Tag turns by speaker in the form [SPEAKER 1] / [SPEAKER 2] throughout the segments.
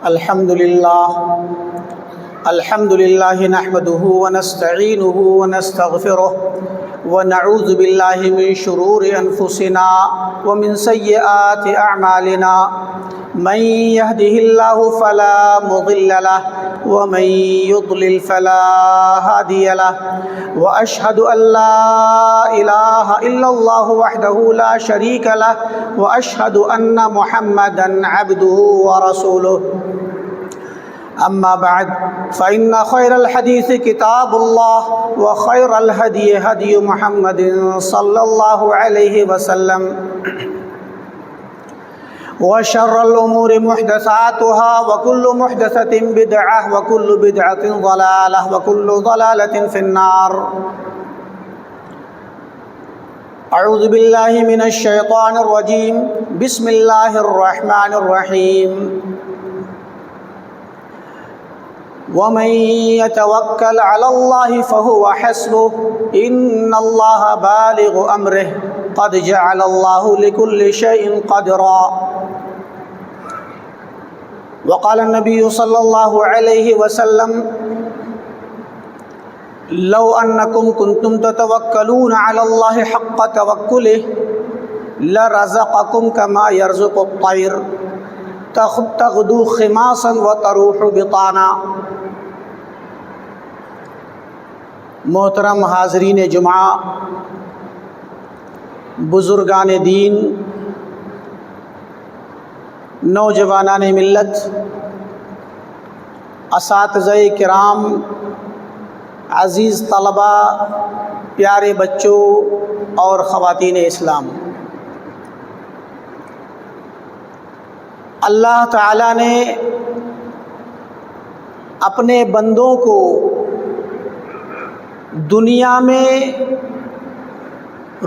[SPEAKER 1] الحمد لله نحمده ونستعينه ونستغفره ونعوذ بالله من شرور أنفسنا ومن سيئات أعمالنا من يهده الله فلا مضل له ومن يضلل فلا هادي له وأشهد أن لا إله إلا الله وحده لا شريك له وأشهد أن محمدا عبده ورسوله أما بعد فإن خير الحديث كتاب الله وخير الهدي هدي محمد صلى الله عليه وسلم وشر الأمور محدثاتها وكل محدثة بدعة وكل بدعة ضلالة وكل ضلالة في النار أعوذ بالله من الشيطان الرجيم بسم الله الرحمن الرحيم ومن يتوكل على الله فهو حسبه إن الله بالغ أمره قد جعل الله لكل شيء قدرا وقال النبي صلى الله عليه وسلم لو أنكم كنتم تتوكلون على الله حق توكله لرزقكم كما يرزق الطير تغدو خماصا وتروح بطانا۔ محترم حاضرین جمعہ، بزرگان دین، نوجوانان ملت، اساتذہ کرام، عزیز طلبہ، پیارے بچوں اور خواتین اسلام، اللہ تعالیٰ نے اپنے بندوں کو دنیا میں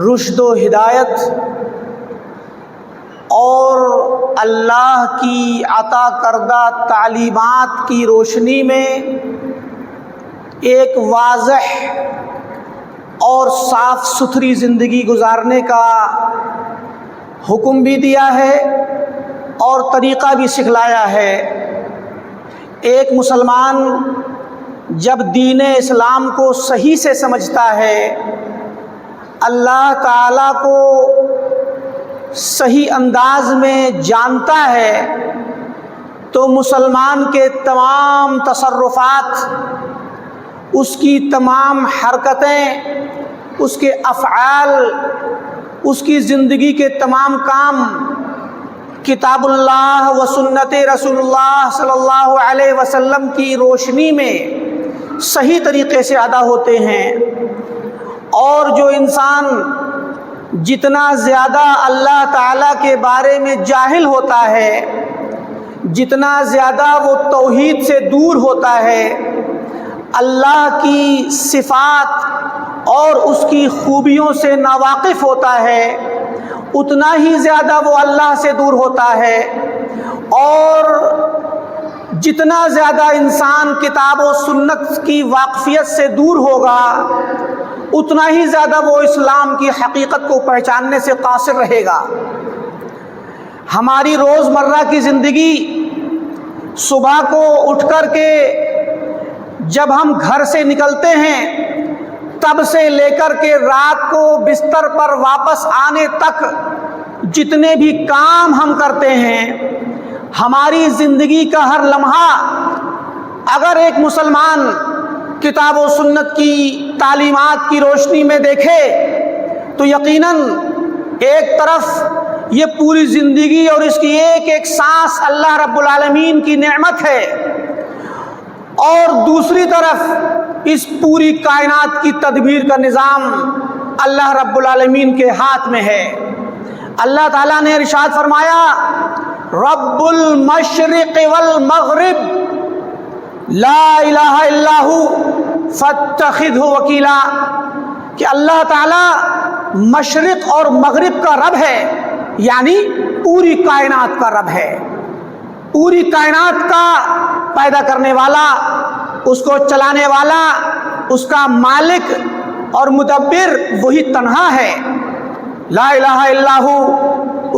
[SPEAKER 1] رشد و ہدایت اور اللہ کی عطا کردہ تعلیمات کی روشنی میں ایک واضح اور صاف ستھری زندگی گزارنے کا حکم بھی دیا ہے اور طریقہ بھی سکھلایا ہے۔ ایک مسلمان جب دین اسلام کو صحیح سے سمجھتا ہے، اللہ تعالیٰ کو صحیح انداز میں جانتا ہے، تو مسلمان کے تمام تصرفات، اس کی تمام حرکتیں، اس کے افعال، اس کی زندگی کے تمام کام کتاب اللہ و سنت رسول اللہ صلی اللہ علیہ وسلم کی روشنی میں صحیح طریقے سے ادا ہوتے ہیں۔ اور جو انسان جتنا زیادہ اللہ تعالیٰ کے بارے میں جاہل ہوتا ہے، جتنا زیادہ وہ توحید سے دور ہوتا ہے، اللہ کی صفات اور اس کی خوبیوں سے ناواقف ہوتا ہے، اتنا ہی زیادہ وہ اللہ سے دور ہوتا ہے۔ اور جتنا زیادہ انسان کتاب و سنت کی واقفیت سے دور ہوگا، اتنا ہی زیادہ وہ اسلام کی حقیقت کو پہچاننے سے قاصر رہے گا۔ ہماری روزمرہ کی زندگی، صبح کو اٹھ کر کے جب ہم گھر سے نکلتے ہیں، تب سے لے کر کے رات کو بستر پر واپس آنے تک جتنے بھی کام ہم کرتے ہیں، ہماری زندگی کا ہر لمحہ اگر ایک مسلمان کتاب و سنت کی تعلیمات کی روشنی میں دیکھے تو یقیناً ایک طرف یہ پوری زندگی اور اس کی ایک ایک سانس اللہ رب العالمین کی نعمت ہے، اور دوسری طرف اس پوری کائنات کی تدبیر کا نظام اللہ رب العالمین کے ہاتھ میں ہے۔ اللہ تعالیٰ نے ارشاد فرمایا، رب المشرق والمغرب لا الہ الا ھو فاتخذہ وکیلا، کہ اللہ تعالیٰ مشرق اور مغرب کا رب ہے، یعنی پوری کائنات کا رب ہے۔ پوری کائنات کا پیدا کرنے والا، اس کو چلانے والا، اس کا مالک اور مدبر وہی تنہا ہے، لا الہ الا ھو،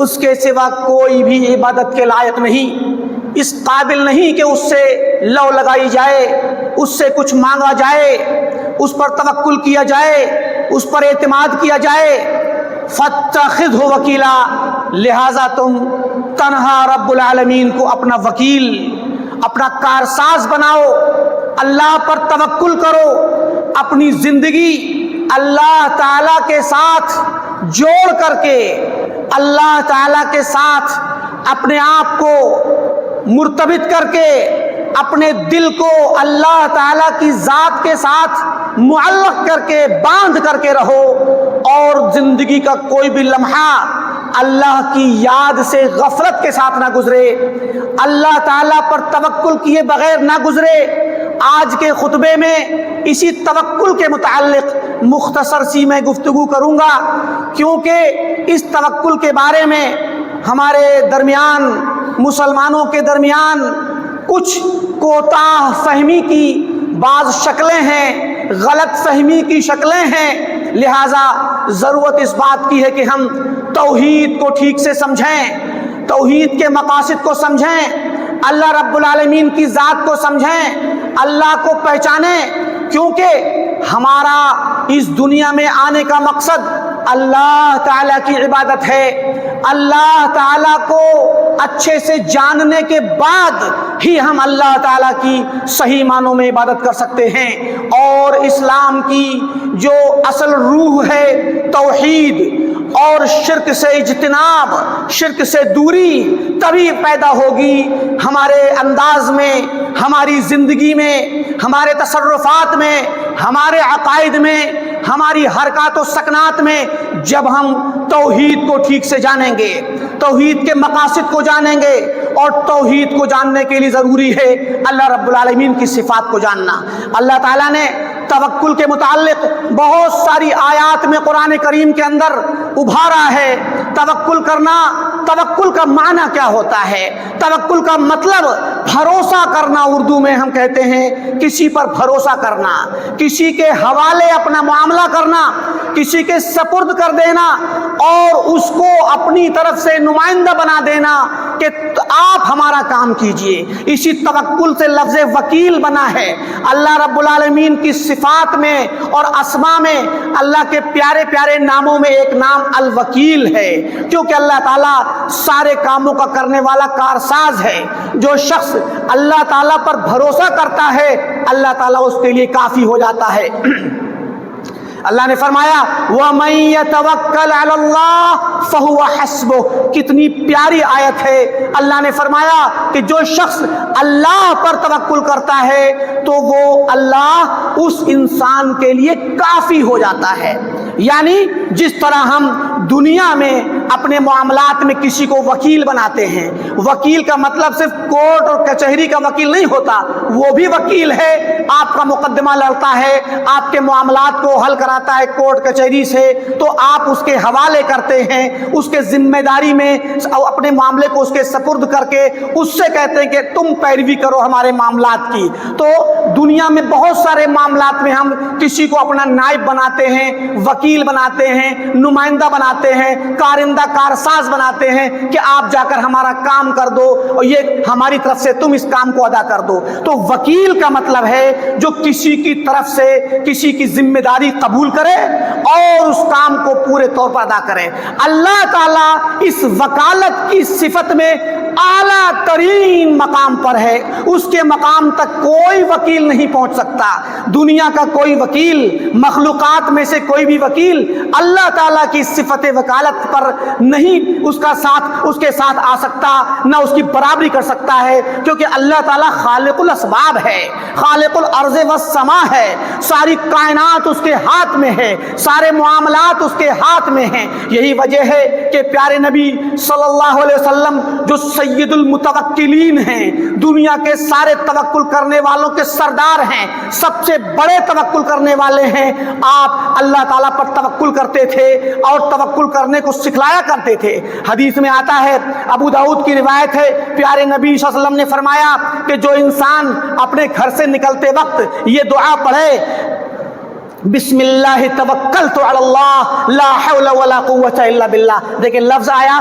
[SPEAKER 1] اس کے سوا کوئی بھی عبادت کے لائق نہیں۔ اس قابل نہیں کہ اس سے لو لگائی جائے، اس سے کچھ مانگا جائے، اس پر توکل کیا جائے، اس پر اعتماد کیا جائے۔ فاتخذہ وکیلا، لہذا تم تنہا رب العالمین کو اپنا وکیل، اپنا کارساز بناؤ، اللہ پر توکل کرو، اپنی زندگی اللہ تعالیٰ کے ساتھ جوڑ کر کے، اللہ تعالیٰ کے ساتھ اپنے آپ کو مرتبط کر کے، اپنے دل کو اللہ تعالیٰ کی ذات کے ساتھ معلق کر کے، باندھ کر کے رہو، اور زندگی کا کوئی بھی لمحہ اللہ کی یاد سے غفلت کے ساتھ نہ گزرے، اللہ تعالیٰ پر توکل کیے بغیر نہ گزرے۔ آج کے خطبے میں اسی توکل کے متعلق مختصر سی میں گفتگو کروں گا، کیونکہ اس توکل کے بارے میں ہمارے درمیان، مسلمانوں کے درمیان کچھ کوتاہ فہمی کی بعض شکلیں ہیں، غلط فہمی کی شکلیں ہیں، لہٰذا ضرورت اس بات کی ہے کہ ہم توحید کو ٹھیک سے سمجھیں، توحید کے مقاصد کو سمجھیں، اللہ رب العالمین کی ذات کو سمجھیں، اللہ کو پہچانیں، کیونکہ ہمارا اس دنیا میں آنے کا مقصد اللہ تعالیٰ کی عبادت ہے۔ اللہ تعالیٰ کو اچھے سے جاننے کے بعد ہی ہم اللہ تعالیٰ کی صحیح معنوں میں عبادت کر سکتے ہیں، اور اسلام کی جو اصل روح ہے توحید اور شرک سے اجتناب، شرک سے دوری، تبھی پیدا ہوگی ہمارے انداز میں، ہماری زندگی میں، ہمارے تصرفات میں، ہمارے عقائد میں، ہماری حرکات و سکنات میں، جب ہم توحید کو ٹھیک سے جانیں گے، توحید کے مقاصد کو جانیں گے، اور توحید کو جاننے کے لیے ضروری ہے اللہ رب العالمین کی صفات کو جاننا۔ اللہ تعالیٰ نے توکل کے متعلق بہت ساری آیات میں قرآن کریم کے اندر ابھارا ہے۔ توکل کرنا، توکل کا معنی کیا ہوتا ہے؟ توکل کا مطلب بھروسہ کرنا، اردو میں ہم کہتے ہیں کسی پر بھروسہ کرنا، کسی کے حوالے اپنا معاملہ کرنا، کسی کے سپرد کر دینا، اور اس کو اپنی طرف سے نمائندہ بنا دینا کہ آپ ہمارا کام کیجئے۔ اسی توکل سے لفظ وکیل بنا ہے۔ اللہ رب العالمین کی صفات میں اور اسماء میں اللہ کے پیارے پیارے ناموں میں ایک نام الوکیل ہے، کیونکہ اللہ تعالیٰ سارے کاموں کا کرنے والا کارساز ہے۔ جو شخص اللہ تعالیٰ پر بھروسہ کرتا ہے، اللہ تعالیٰ اس کے لیے کافی ہو جاتا ہے۔ اللہ نے فرمایا وَمَن يَتَوَكَّلْ عَلَى اللَّهِ فَهُوَ حَسْبُهُ، کتنی پیاری آیت ہے۔ اللہ نے فرمایا کہ جو شخص اللہ پر توکل کرتا ہے تو وہ اللہ اس انسان کے لیے کافی ہو جاتا ہے۔ یعنی جس طرح ہم دنیا میں اپنے معاملات میں کسی کو وکیل بناتے ہیں، وکیل کا مطلب صرف کورٹ اور کچہری کا وکیل نہیں ہوتا، وہ بھی وکیل ہے، آپ کا مقدمہ لڑتا ہے، آپ کے معاملات کو حل کراتا ہے کورٹ کچہری سے، تو آپ اس کے حوالے کرتے ہیں، اس کے ذمہ داری میں اپنے معاملے کو اس کے سپرد کر کے اس سے کہتے ہیں کہ تم پیروی کرو ہمارے معاملات کی۔ تو دنیا میں بہت سارے معاملات میں ہم کسی کو اپنا نائب بناتے ہیں، وکیل بناتے ہیں، نمائندہ بناتے ہیں، کارندہ کارساز بناتے ہیں کہ آپ جا کر ہمارا کام کر دو، اور یہ ہماری طرف سے تم اس کام کو ادا کر دو۔ تو وکیل کا مطلب ہے جو کسی کی طرف سے کسی کی ذمہ داری قبول کرے اور اس کام کو پورے طور پر ادا کرے۔ اللہ تعالیٰ اس وکالت کی صفت میں اعلیٰ ترین مقام پر ہے، اس کے مقام تک کوئی وکیل نہیں پہنچ سکتا۔ دنیا کا کوئی وکیل، مخلوقات میں سے کوئی بھی وکیل اللہ تعالیٰ کی صفت وکالت پر نہیں اس کے ساتھ آ سکتا، نہ اس کی برابری کر سکتا ہے، کیونکہ اللہ تعالیٰ خالق الاسباب ہے، خالق الارض والسماء ہے، ساری کائنات اس کے ہاتھ میں ہے، سارے معاملات اس کے ہاتھ میں ہیں۔ یہی وجہ ہے کہ پیارے نبی صلی اللہ علیہ وسلم جو سید المتوکلین ہیں، دنیا کے سارے توکل کرنے والوں کے سردار ہیں، سب سے بڑے توکل کرنے والے ہیں، آپ اللہ تعالیٰ پر توکل کرتے تھے اور توکل کرنے کو سکھلایا کرتے تھے۔ حدیث میں آتا ہے، ابو داؤد کی روایت ہے، پیارے نبی صلی اللہ علیہ وسلم نے فرمایا کہ جو انسان اپنے گھر سے نکلتے وقت یہ دعا پڑھے بسم اللہ توکلت علی اللہ لا حول ولا قوت الا باللہ، دیکھیں لفظ آیا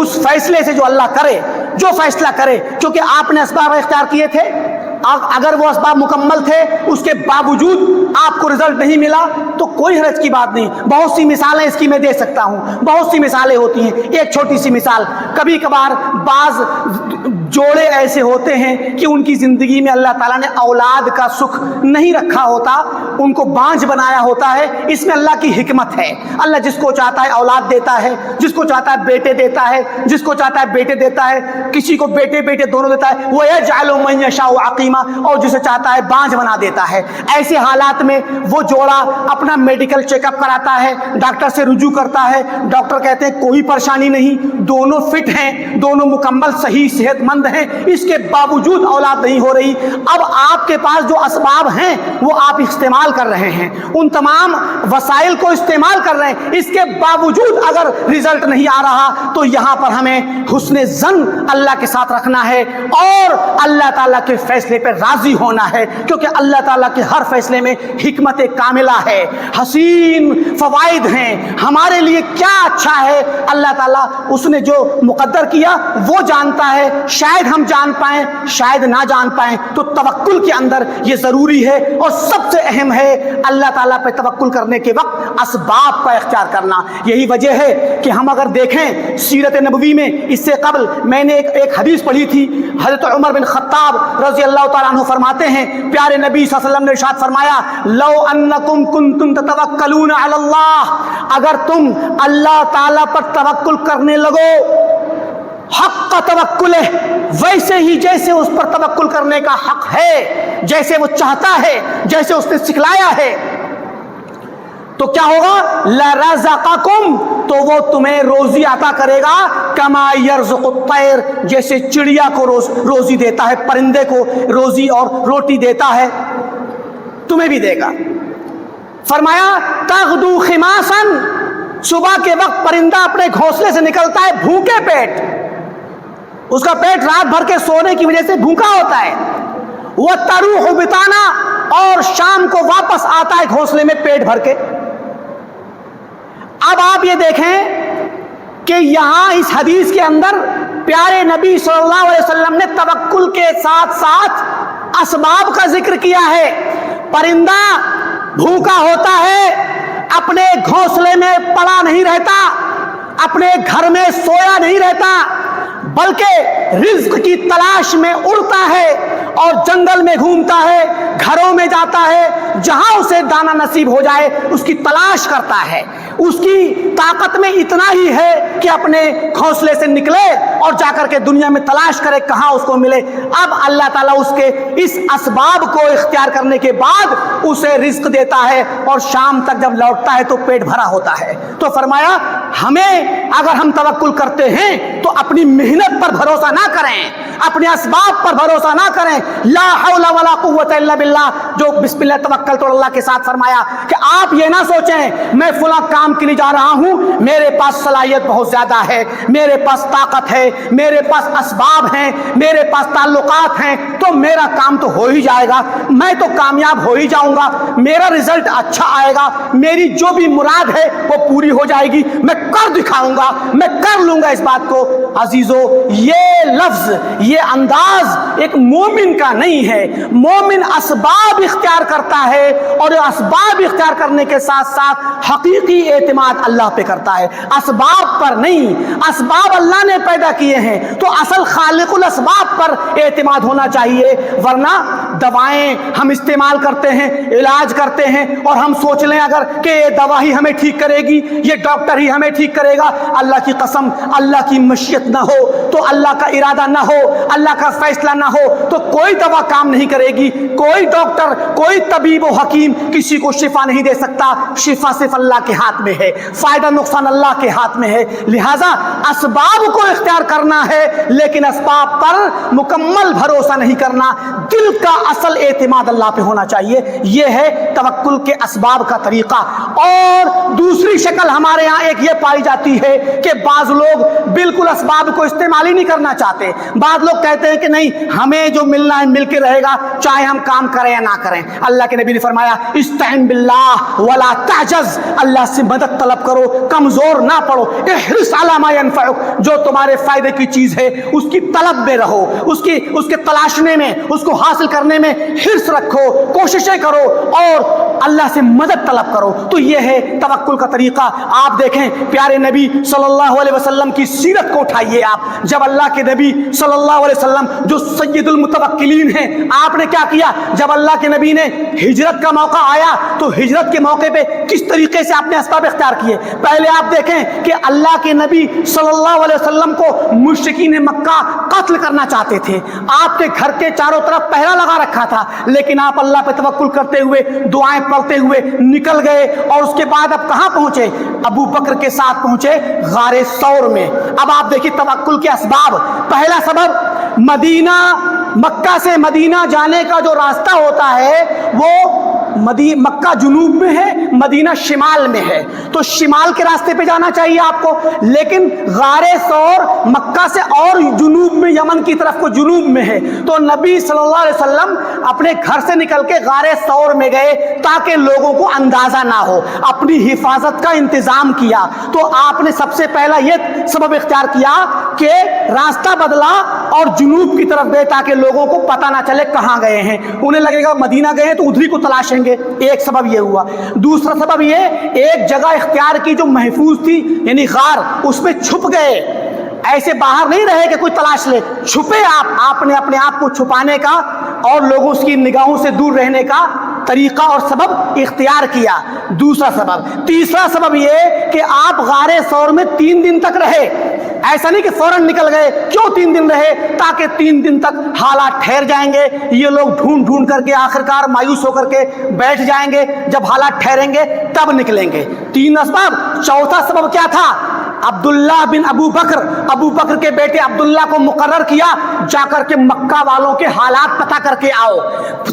[SPEAKER 1] اس فیصلے سے جو اللہ کرے، جو فیصلہ کرے، کیونکہ آپ نے اسباب اختیار کیے تھے، اگر وہ اسباب مکمل تھے اس کے باوجود آپ کو رزلٹ نہیں ملا تو کوئی حرج کی بات نہیں۔ بہت سی مثالیں اس کی میں دے سکتا ہوں، بہت سی مثالیں ہوتی ہیں۔ ایک چھوٹی سی مثال، کبھی کبھار بعض جوڑے ایسے ہوتے ہیں کہ ان کی زندگی میں اللہ تعالیٰ نے اولاد کا سکھ نہیں رکھا ہوتا، ان کو بانجھ بنایا ہوتا ہے۔ اس میں اللہ کی حکمت ہے، اللہ جس کو چاہتا ہے اولاد دیتا ہے، جس کو چاہتا ہے بیٹے دیتا ہے، جس کو چاہتا ہے بیٹے دیتا ہے، کسی کو بیٹے بیٹے دونوں دیتا ہے، وہ یجعل من یشاء عقیما، اور جسے چاہتا ہے بانجھ بنا دیتا ہے۔ ایسے حالات میں وہ جوڑا اپنا میڈیکل چیک اپ کراتا ہے، ڈاکٹر سے رجوع کرتا ہے، ڈاکٹر کہتے ہیں کوئی پریشانی نہیں، دونوں فٹ ہیں، دونوں مکمل صحیح صحت مند ہیں، اس کے باوجود اولاد نہیں ہو رہی۔ اب آپ کے پاس جو اسباب ہیں وہ آپ استعمال کر رہے ہیں، ان تمام وسائل کو استعمال کر رہے ہیں، اس کے باوجود اگر رزلٹ نہیں آ رہا تو یہاں پر ہمیں حسن ظن اللہ کے ساتھ رکھنا ہے اور اللہ تعالیٰ کے فیصلے پہ راضی ہونا ہے، کیونکہ اللہ تعالیٰ کے ہر فیصلے میں حکمت کاملہ ہے، حسین فوائد ہیں، ہمارے لیے کیا اچھا ہے اللہ تعالیٰ اس نے جو مقدر کیا وہ جانتا ہے۔ شاید ہم جان پائیں، شاید نہ جان پائیں، تو توکل کے اندر یہ ضروری ہے اور سب سے اہم ہے اللہ تعالیٰ پہ توکل کرنے کے وقت اسباب کا اختیار کرنا۔ یہی وجہ ہے کہ ہم اگر دیکھیں سیرت نبوی میں، اس سے قبل میں نے ایک حدیث پڑھی تھی، حضرت عمر بن خطاب رضی اللہ تعالیٰ عنہ فرماتے ہیں، پیارے نبی صلی اللہ علیہ وسلم نے ارشاد فرمایا، لو انکم کنتم تتوکلون علی اللہ، اگر تم اللہ تعالیٰ پر توکل کرنے لگو حق توکلہ، ویسے ہی جیسے اس پر توکل کرنے کا حق ہے، جیسے وہ چاہتا ہے، جیسے اس نے سکھلایا ہے، تو کیا ہوگا؟ لرزقکم، تو وہ تمہیں روزی عطا کرے گا، کما یرزق الطیر، جیسے چڑیا کو روزی دیتا ہے، پرندے کو روزی اور روٹی دیتا ہے، تمہیں بھی دے گا۔ فرمایا تغدو خماسا، صبح کے وقت پرندہ اپنے گھونسلے سے نکلتا ہے بھوکے پیٹ، اس کا پیٹ رات بھر کے سونے کی وجہ سے بھوکا ہوتا ہے، وہ تروح بتانا، اور شام کو واپس آتا ہے گھونسلے میں پیٹ بھر کے۔ اب آپ یہ دیکھیں کہ یہاں اس حدیث کے اندر پیارے نبی صلی اللہ علیہ وسلم نے توکل کے ساتھ ساتھ اسباب کا ذکر کیا ہے۔ پرندہ بھوکا ہوتا ہے، اپنے گھونسلے میں پڑا نہیں رہتا، اپنے گھر میں سویا نہیں رہتا، بلکہ رزق کی تلاش میں اڑتا ہے اور جنگل میں گھومتا ہے، گھروں میں جاتا ہے، جہاں اسے دانہ نصیب ہو جائے اس کی تلاش کرتا ہے۔ اس کی طاقت میں اتنا ہی ہے کہ اپنے گھونسلے سے نکلے اور جا کر کے دنیا میں تلاش کرے کہاں اس کو ملے۔ اب اللہ تعالیٰ اس کے اس اسباب کو اختیار کرنے کے بعد اسے رزق دیتا ہے اور شام تک جب لوٹتا ہے تو پیٹ بھرا ہوتا ہے۔ تو فرمایا ہمیں اگر ہم توکل کرتے ہیں تو اپنی محنت پر بھروسہ نہ کریں، اپنے اسباب پر بھروسہ نہ کریں۔ لا حول ولا قوت الا باللہ، جو بسم اللہ توکلت اللہ کے ساتھ فرمایا کہ آپ یہ نہ سوچیں میں فلاں کام کے لیے جا رہا ہوں، میرے پاس صلاحیت بہت زیادہ ہے، میرے پاس طاقت ہے، میرے پاس اسباب ہیں، میرے پاس تعلقات ہیں، تو میرا کام تو ہو ہی جائے گا، میں تو کامیاب ہو ہی جاؤں گا، میرا رزلٹ اچھا آئے گا، میری جو بھی مراد ہے وہ پوری ہو جائے گی، میں کر دکھاؤں گا، میں کر لوں گا اس بات کو۔ عزیزو، یہ لفظ، یہ انداز ایک مومن کا نہیں ہے۔ مومن اسباب اختیار کرتا ہے اور اسباب اختیار کرنے کے ساتھ ساتھ حقیقی اعتماد اللہ پہ کرتا ہے، اسباب پر نہیں۔ اسباب اللہ نے پیدا کیے ہیں تو اصل خالق الاسباب پر اعتماد ہونا چاہیے، ورنہ دوائیں ہم استعمال کرتے ہیں، علاج کرتے ہیں اور ہم سوچ لیں اگر کہ یہ دوا ہی ہمیں ٹھیک کرے گی، یہ ڈاکٹر ہی ہمیں ٹھیک کرے گا، اللہ کی قسم اللہ کی مشیت نہ ہو تو، اللہ کا ارادہ نہ ہو، اللہ کا فیصلہ نہ ہو تو کوئی دوا کام نہیں کرے گی، کوئی ڈاکٹر، کوئی طبیب و حکیم کسی کو شفا نہیں دے سکتا، شفا صرف اللہ کے ہاتھ میں ہے، فائدہ نقصان اللہ کے ہاتھ میں ہے۔ لہٰذا اسباب کو اختیار کرنا ہے لیکن اسباب پر مکمل بھروسہ نہیں کرنا، دل کا اصل اعتماد اللہ پہ ہونا چاہیے. یہ ہے توکل کے اسباب کا طریقہ. اور دوسری شکل ہمارے یہاں ایک یہ پائی جاتی ہے کہ بعض لوگ بالکل اسباب کو استعمال ہی نہیں کرنا چاہتے. بعض لوگ کہتے ہیں کہ نہیں, ہمیں جو ملنا ہے مل کے رہے گا, چاہے ہم کام کریں یا نہ کریں. اللہ کے نبی نے فرمایا استعن باللہ ولا تعجز, اللہ سے مدد طلب کرو, کمزور نہ پڑو. احرص علی ما ينفعک, جو تمہارے فائدے کی چیز ہے اس کی طلب میں رہو, اس کے تلاشنے میں, اس کو حاصل کرنے میں حرص رکھو, کوششیں کرو اور اللہ سے مدد طلب کرو. تو یہ ہے توکل کا طریقہ. آپ دیکھیں پیارے نبی صلی اللہ علیہ وسلم کی سیرت کو اٹھائیے آپ. جب اللہ کے نبی صلی اللہ علیہ وسلم جو سید المتوکلین ہیں, آپ نے کیا کیا؟ جب اللہ کے نبی نے ہجرت کا موقع آیا تو ہجرت کے موقع پہ کس طریقے سے آپ نے اسباب اختیار کیے. پہلے آپ دیکھیں کہ اللہ کے نبی صلی اللہ علیہ وسلم کو مشرکین مکہ قتل کرنا چاہتے تھے. آپ کے گھر کے چاروں طرف پہرا لگا رکھا تھا, لیکن آپ اللہ پہ توکل کرتے ہوئے, دعائیں پڑھتے ہوئے نکل گئے. اور اس کے بعد اب کہاں پہنچے؟ ابو بکر کے ساتھ پہنچے غار ثور میں. اب آپ دیکھیے توکل کے اسباب. پہلا سبب, مدینہ, مکہ سے مدینہ جانے کا جو راستہ ہوتا ہے وہ مکہ جنوب میں ہے, مدینہ شمال میں ہے, تو شمال کے راستے پہ جانا چاہیے آپ کو. لیکن غار ثور مکہ سے اور جنوب میں, یمن کی طرف کو جنوب میں ہے. تو نبی صلی اللہ علیہ وسلم اپنے گھر سے نکل کے غار ثور میں گئے تاکہ لوگوں کو اندازہ نہ ہو, اپنی حفاظت کا انتظام کیا. تو آپ نے سب سے پہلا یہ سبب اختیار کیا کہ راستہ بدلا اور جنوب کی طرف گئے تاکہ لوگوں کو پتہ نہ چلے کہاں گئے ہیں. انہیں لگے گا مدینہ گئے ہیں تو ادھری کو تلاشیں گے. ایک سبب یہ ہوا. دوسرا سبب یہ, ایک جگہ اختیار کی جو محفوظ تھی, یعنی غار, اس میں چھپ گئے. ایسے باہر نہیں رہے کہ کوئی تلاش لے, چھپے آپ نے اپنے آپ کو چھپانے کا اور لوگوں کی نگاہوں سے دور رہنے کا طریقہ اور سبب اختیار کیا. دوسرا سبب. تیسرا سبب یہ کہ آپ غار ثور میں 3 دن تک رہے. ایسا نہیں کہ فوراً نکل گئے. کیوں 3 دن رہے؟ تاکہ 3 دن تک حالات ٹھہر جائیں گے, یہ لوگ ڈھونڈ کر کے آخرکار مایوس ہو کر کے بیٹھ جائیں گے. جب حالات ٹھہریں گے تب نکلیں گے. 3 اسباب. چوتھا سبب کیا تھا؟ عبداللہ بن ابو بکر کے بیٹے عبداللہ کو مقرر کیا, جا کر کے مکہ والوں کے حالات پتہ کر کے آؤ,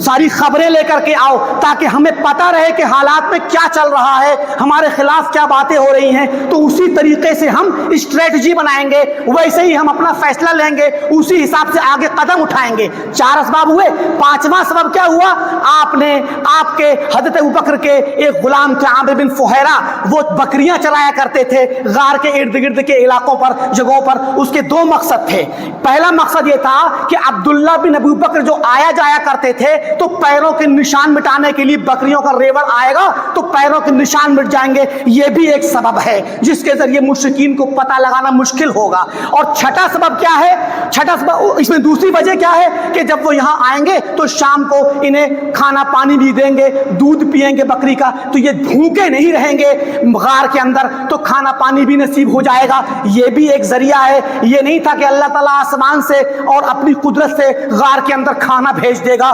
[SPEAKER 1] ساری خبریں لے کر کے آؤ, تاکہ ہمیں پتہ رہے کہ حالات میں کیا چل رہا ہے, ہمارے خلاف کیا باتیں ہو رہی ہیں. تو اسی طریقے سے ہم اسٹریٹجی بنائیں گے, ویسے ہی ہم اپنا فیصلہ لیں گے, اسی حساب سے آگے قدم اٹھائیں گے. 4 اسباب ہوئے. 5واں سبب کیا ہوا؟ آپ کے حضرت ابو بکر کے ایک غلام تھے عامر بن فہیرہ, وہ بکریاں چرایا کرتے تھے غار کے ارد گرد کے علاقوں پر, جگہوں پر. اس کے 2 مقصد تھے. پہلا مقصد یہ تھا کہ عبداللہ بن ابو بکر جو آیا جایا کرتے تھے تو پیروں کے نشان مٹانے کے لیے بکریوں کا ریوڑ آئے گا تو پیروں کے نشان مٹ جائیں گے. یہ بھی ایک سبب ہے جس کے ذریعے مشرکین کو پتہ لگانا مشکل ہوگا. اور چھٹا سبب کیا ہے؟ چھٹا سبب, اس میں دوسری وجہ کیا ہے کہ جب وہ یہاں آئیں گے تو شام کو انہیں کھانا پانی بھی دیں گے, دودھ پیئیں گے بکری کا, تو یہ بھوکے نہیں رہیں گے غار کے اندر, تو کھانا پانی بھی نصیب ہو جائے گا. یہ بھی ایک ذریعہ ہے. یہ نہیں تھا کہ اللہ تعالیٰ آسمان سے اور اپنی قدرت سے غار کے اندر کھانا بھیج دے گا,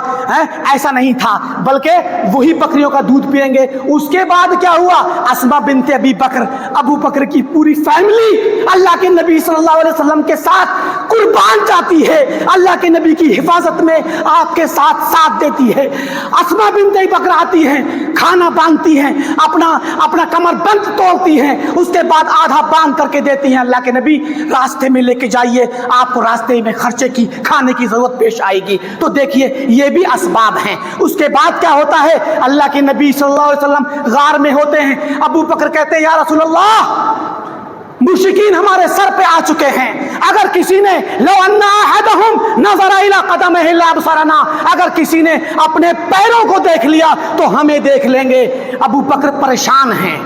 [SPEAKER 1] ایسا نہیں تھا, بلکہ وہی بکریوں کا دودھ پئیں گے. اس کے بعد کیا ہوا؟ اسماء بنت ابو بکر کی پوری فیملی اللہ کے نبی صلی اللہ علیہ وسلم کے ساتھ قربان جاتی ہے, اللہ کے نبی کی حفاظت میں آپ کے ساتھ دیتی ہے. اسماء بنت ابی بکر آتی ہیں, کھانا باندھتی ہیں, اپنا کمر بند توڑتی ہیں, اس کے بعد آدھا باندھ کر کے دیتی ہیں. اللہ کے نبی راستے میں لے کے جائیے, آپ کو راستے میں خرچے کی, کھانے کی ضرورت پیش آئے گی. تو دیکھیے یہ بھی اسباب ہیں. اس کے بعد کیا ہوتا ہے؟ اللہ کے نبی صلی اللہ علیہ وسلم غار میں ہوتے ہیں. ابو بکر کہتے ہیں یا رسول اللہ, مشرکین ہمارے سر پہ آ چکے ہیں. اگر کسی نے لو ان احدهم نظر الى قدمه لابصرنا, اگر کسی نے اپنے پیروں کو دیکھ لیا تو ہمیں دیکھ لیں گے. ابو بکر پریشان ہیں.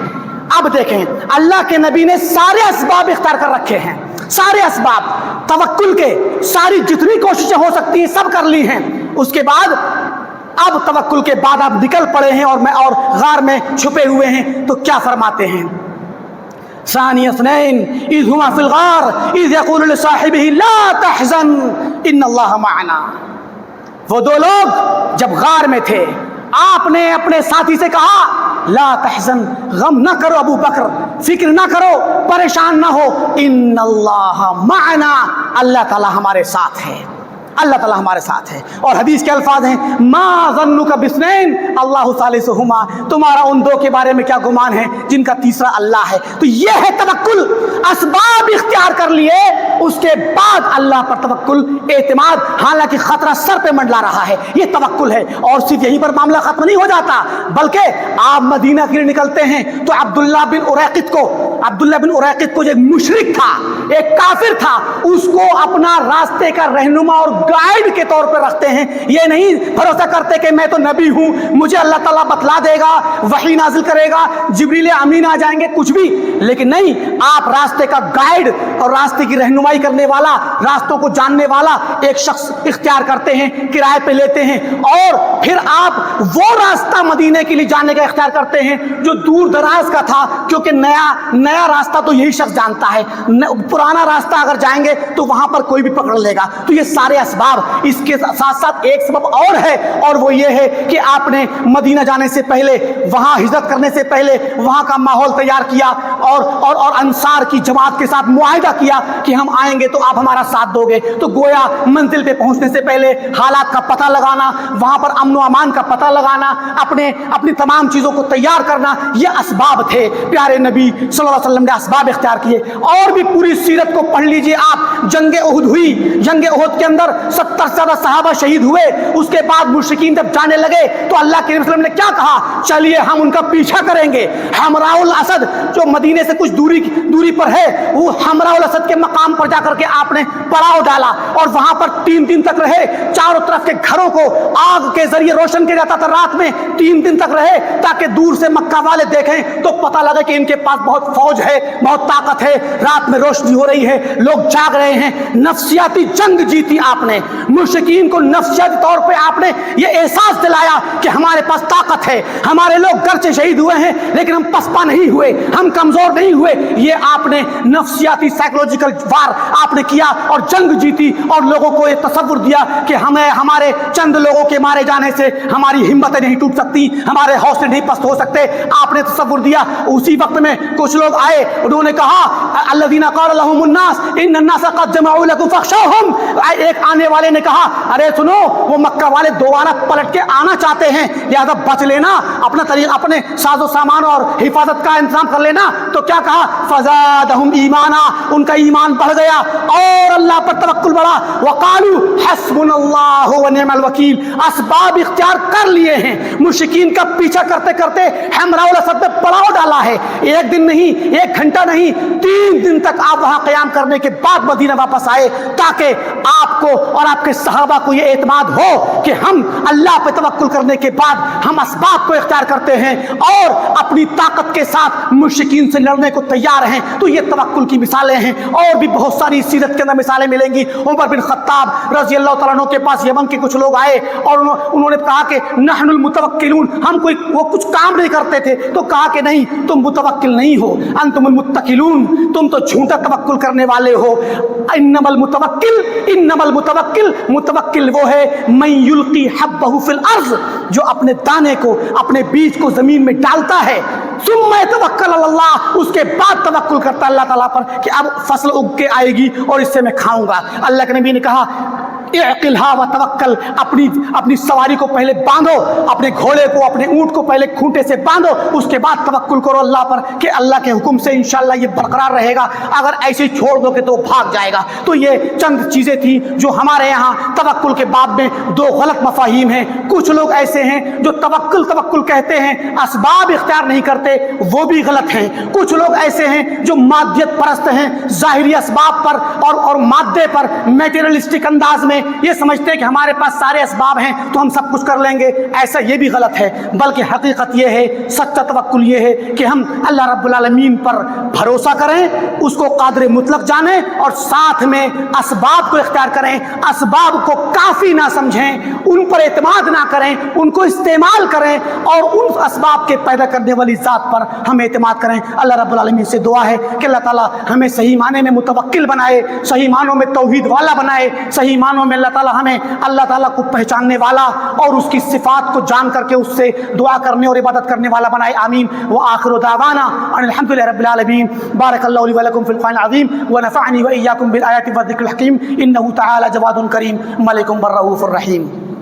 [SPEAKER 1] اب دیکھیں اللہ کے نبی نے سارے اسباب اختیار کر رکھے ہیں, سارے اسباب توکل کے, ساری جتنی کوششیں ہو سکتی ہیں سب کر لی ہیں. اس کے بعد اب توکل کے بعد آپ نکل پڑے ہیں اور غار میں چھپے ہوئے ہیں. تو کیا فرماتے ہیں؟ ثانی اثنین اذ ہما فی الغار اذ یقول لصاحبہ لا تحزن ان اللہ معنا. وہ 2 لوگ جب غار میں تھے, آپ نے اپنے ساتھی سے کہا لا تحزن, غم نہ کرو ابو بکر, فکر نہ کرو, پریشان نہ ہو, ان اللہ معنا, اللہ تعالی ہمارے ساتھ ہے. اللہ تعالیٰ ہمارے ساتھ ہے. اور حدیث کے الفاظ ہیں ما ظنک بسنین اللہ ثالثہما, تمہارا ان دو کے بارے میں کیا گمان ہے جن کا تیسرا اللہ ہے. تو یہ ہے توکل, اسباب اختیار کر لیے اس کے بعد اللہ پر توکل, اعتماد, حالانکہ خطرہ سر پہ منڈلا رہا ہے, یہ توکل ہے. اور صرف یہیں پر معاملہ ختم نہیں ہو جاتا, بلکہ آپ مدینہ کے لیے نکلتے ہیں تو عبداللہ بن اریقط کو جو ایک مشرک تھا, ایک کافر تھا, اس کو اپنا راستے کا رہنما اور گائیڈ کے طور پر رکھتے ہیں. یہ نہیں بھروسہ کرتے کہ میں تو نبی ہوں, مجھے اللہ تعالیٰ بتلا دے گا, وحی نازل کرے گا, جبریل امین آ جائیں گے, کچھ بھی. لیکن نہیں, آپ راستے کا گائیڈ اور راستے کی رہنمائی کرنے والا, راستوں کو جاننے والا ایک شخص اختیار کرتے ہیں, کرائے پہ لیتے ہیں, اور پھر آپ وہ راستہ مدینے کے لیے جانے کا اختیار کرتے ہیں جو دور دراز کا تھا, کیونکہ نیا راستہ تو یہی شخص جانتا ہے, پرانا راستہ اگر جائیں گے تو وہاں پر کوئی بھی پکڑ لے گا. تو یہ سارے اسباب, اس کے ساتھ ساتھ ایک سبب اور ہے, اور وہ یہ ہے کہ آپ نے مدینہ جانے سے پہلے, وہاں ہجرت کرنے سے پہلے وہاں کا ماحول تیار کیا, اور انصار کی جماعت کے ساتھ معاہدہ کیا کہ ہم آئیں گے تو آپ ہمارا ساتھ دو گے. تو گویا منزل پہ پہنچنے سے پہلے حالات کا پتہ لگانا, وہاں پر امن و امان کا پتہ لگانا, اپنی تمام چیزوں کو تیار کرنا, یہ اسباب تھے. پیارے نبی صلی اللہ علیہ وسلم نے اسباب اختیار کیے. اور بھی پوری سیرت کو پڑھ لیجئے آپ. جنگ احد ہوئی, جنگ احد کے اندر 70 سے زیادہ صحابہ شہید ہوئے. اس کے بعد مشرکین جب جانے لگے تو اللہ کے نبی صلی اللہ علیہ وسلم نے کیا کہا, چلیے ہم ان کا پیچھا کریں گے. حمراء الاسد جو مدینے سے کچھ دوری پر ہے, وہ حمراء الاسد کے مقام پر جا کر کے آپ نے پڑاؤ ڈالا, اور وہاں پر 3 دن تک رہے. چاروں طرف کے گھروں کو آگ کے ذریعے روشن کیا جاتا تھا رات میں, 3 دن تک رہے, تاکہ دور سے مکہ والے دیکھیں تو پتہ لگے کہ ان کے پاس بہت فوج ہے, بہت طاقت ہے. رات میں روشنی ہو رہی ہے, لوگ جاگ رہے ہیں. نفسیاتی جنگ جیتی آپ نے. مشرکین کو نفسیاتی طور پہ آپ نے یہ احساس دلایا کہ ہمارے پاس طاقت ہے, ہمارے لوگ گرچہ شہید ہوئے ہیں لیکن ہم پسپا نہیں ہوئے, ہم کمزور نہیں ہوئے. یہ آپ نے نفسیاتی سائیکولوجیکل وار آپ نے کیا اور جنگ جیتی, اور لوگوں کو یہ تصور دیا کہ ہمارے چند لوگوں کے مارے جانے سے ہماری ہمتیں نہیں ٹوٹ سکتی, ہمارے حوصلے نہیں پست ہو سکتے. آپ نے تصور دیا. اسی وقت میں کچھ لوگ آئے, انہوں نے کہا الذین قال لهم الناس ان الناس قد جمعوا لكم فاخشوهم. ایک آنے والے نے کہا ارے سنو, وہ مکہ والے دوبارہ پلٹ کے آنا چاہتے ہیں, لہذا بچ لینا, اپنے ساز و سامان اور حفاظت کا انتظام کر لینا. تو کیا کہا فزادہم ایمانا, ان کا ایمان بڑھ گیا اور اللہ پر توکل بڑھا. وقالوا حسبنا اللہ ونعم الوکیل. اسباب اختیار کر لیے ہیں, مشرکین کا پیچھا کرتے کرتے حمراء الاسد پہ پڑاؤ ڈالا ہے. 1 دن نہیں, 1 گھنٹہ نہیں, 3 دن تک آپ وہاں قیام کرنے کے بعد مدینہ واپس آئے, تاکہ آپ کو اور آپ کے صحابہ کو یہ اعتماد ہو کہ ہم اللہ پہ توکل کرنے کے بعد ہم اسباب کو اختیار کرتے ہیں اور اپنی طاقت کے ساتھ مشرکین سے لڑنے کو تیار ہیں. تو یہ توکل کی مثالیں ہیں, اور بھی بہت ساری سیرت کے اندر مثالیں ملیں گی. عمر بن خطاب رضی اللہ تعالیٰ عنہ کے پاس یمن کے کچھ لوگ آئے اور انہوں نے کہا کہ نحن المتوکلون, ہم وہ کچھ کام نہیں کرتے تھے. تو کہا کہ نہیں, تم متوکل نہیں ہو, انتم المتکلون, تم تو جھوٹا توکل کرنے والے ہو. انما المتوکل, متوکل وہ ہے من یلقی حبہ فی الارض, جو اپنے دانے کو, اپنے بیج کو زمین میں ڈالتا ہے, ثم یتوکل علی اللہ, اس کے بعد توکل کرتا ہے اللہ تعالیٰ پر کہ اب فصل اگ کے آئے گی اور اس سے میں کھاؤں گا. اللہ کے نبی نے کہا اعقلھا وتوکل, اپنی سواری کو پہلے باندھو, اپنے گھوڑے کو, اپنے اونٹ کو پہلے کھونٹے سے باندھو, اس کے بعد توکل کرو اللہ پر کہ اللہ کے حکم سے انشاءاللہ یہ برقرار رہے گا. اگر ایسے ہی چھوڑ دو گے تو بھاگ جائے گا. تو یہ چند چیزیں تھیں جو ہمارے یہاں توکل کے باب میں 2 غلط مفاہیم ہیں. کچھ لوگ ایسے ہیں جو توکل کہتے ہیں, اسباب اختیار نہیں کرتے, وہ بھی غلط ہیں. کچھ لوگ ایسے ہیں جو مادیت پرست ہیں, ظاہری اسباب پر اور مادے پر میٹیریلسٹک انداز میں یہ سمجھتے ہیں کہ ہمارے پاس سارے اسباب ہیں تو ہم سب کچھ کر لیں گے. ایسا یہ بھی غلط ہے, بلکہ حقیقت یہ ہے, سچا توکل یہ ہے کہ ہم اللہ رب العالمین پر بھروسہ کریں, اس کو قادر مطلق جانیں, اور ساتھ میں اسباب کو اختیار کریں. اسباب کو کافی نہ سمجھیں, ان پر اعتماد نہ کریں, ان کو استعمال کریں, اور ان اسباب کے پیدا کرنے والی ذات پر ہم اعتماد کریں. اللہ رب العالمین سے دعا ہے کہ اللہ تعالیٰ ہمیں صحیح معنی میں متوکل بنائے, صحیح معنوں میں توحید والا بنائے, صحیح معنوں میں میں اللہ تعالیٰ ہمیں اللہ تعالیٰ کو پہچاننے والا اور اس کی صفات کو جان کر کے اس سے دعا کرنے اور عبادت کرنے والا بنائے، آمین۔ وآخر دعوانا ان الحمد للہ رب العالمین۔ بارک اللہ لی ولکم فی القرآن العظیم ونفعنی وإیاکم بالآیات والذکر الحکیم، انہ تعالی جواد کریم ملک بالرؤوف الرحیم۔